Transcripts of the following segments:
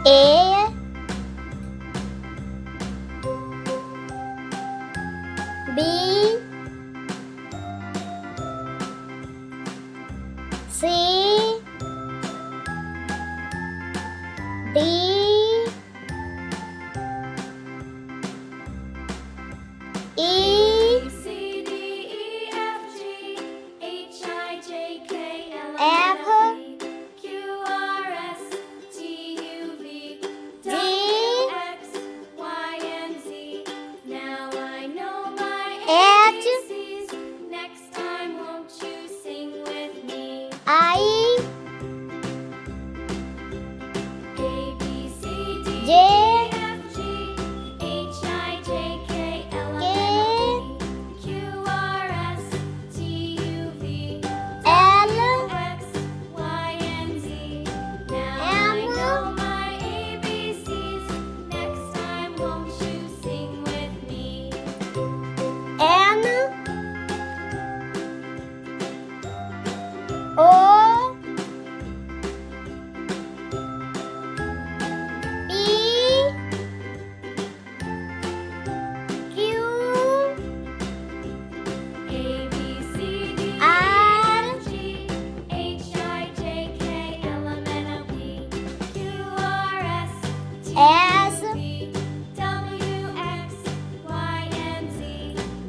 A, B, C, D, E, C, D, E, F, G, H, I, J, K, L, F, M, N, O, P, Q, R, S, T, U, V, W, X, Y, and Z. Now I know my H, ABCs. Next time, won't you sing with me? I, A, B, C, D, J, E, F, G, H, I, J, K, L, M, N, O, P, Q, R, S, T, U, V, L, X, Y, and Z. Now I know my ABCs. Next time, won't you sing with me? N, O, P, Q, A, B, C, D, E, R, F, G, H, I, J, K, L, M, N, O, P, Q, R, S, T, S, U, V, W, X, Y, and Z.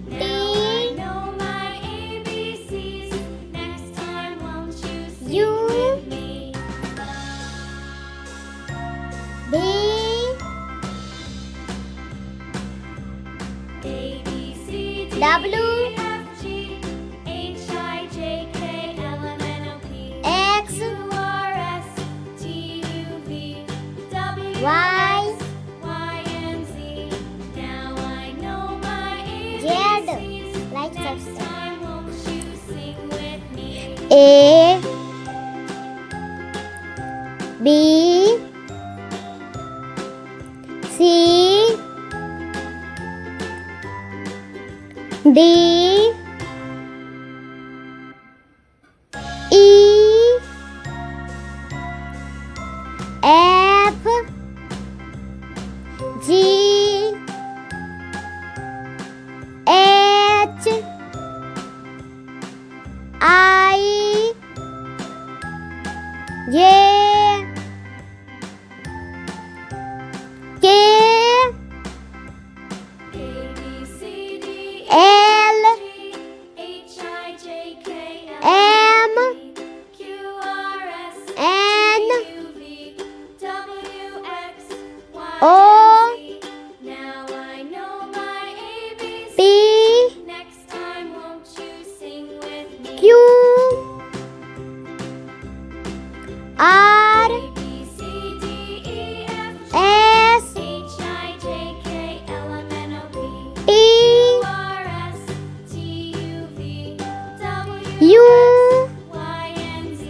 Now I know my ABCs. Next time, won't you sing U, with me? B, A, B, C, D, W, E, F, G, H, I, J, K, L, M, N, O, P, X, Q, R, S, T, U, V, W, Y, X, Y, and Z. Now I know my Z. ABCs. Like Next subscribe. time, won't you sing with me? A, B, C, D, E, F, G, H, I, J, K, A, B, C, D, E, L, G, H, I, J, K, L, M, M, N, O, P, Q, R, S, N, T, U, V, W, X, Y, O, and Z. Now I know my ABCs. P, Next time, won't you sing with me? Q, R, A, B, C, D, E, F, G, S, H, I, J, K, L, M, N, O, P, T, Q, R, S, T, U, V, W, U, Y, and Z.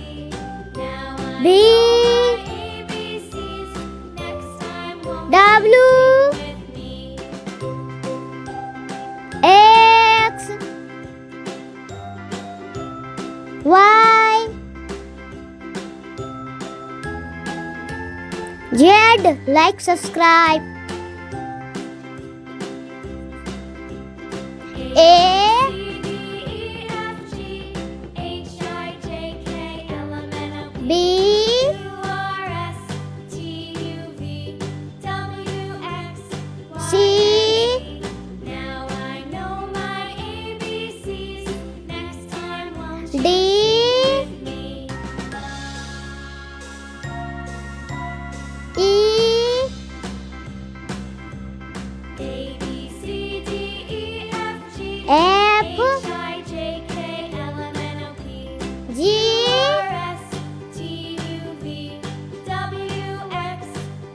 Now I V, know my ABCs. Next time, won't W, you sing with me? X, Y, Z. Like, subscribe. A, C, D, E, F, G, H, I, J, K, L, M, N, O, P, B, Q, R, S, T, U, V, W, X, Y, C, and Z. Now I know my ABCs. Next time, won't you D, sing with me? E, A, B, C, D, E, F, G, F, H, I, J, K, L, M, N, O, P, G, R, S, T, U, V, W, X,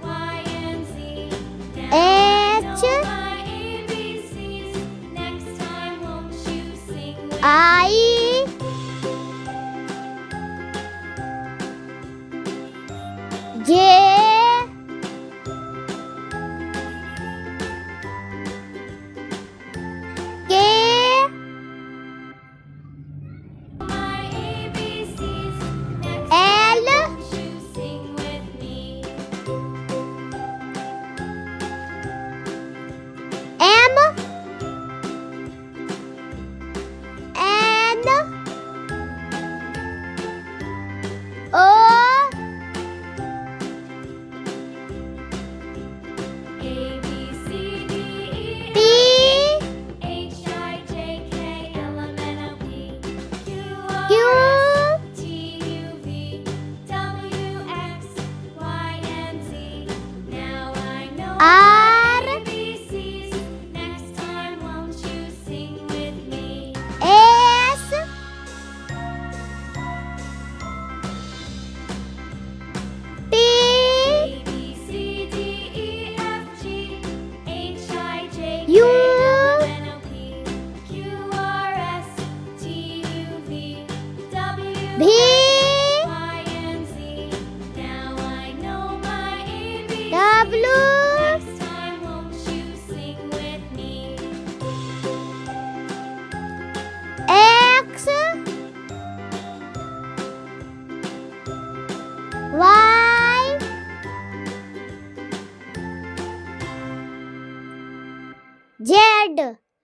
Y, and Z. Now I H, know my ABCs. Next time, won't you sing with me? I, J, K, My ABCs. Next L, time, won't you sing with me?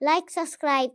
Like, subscribe.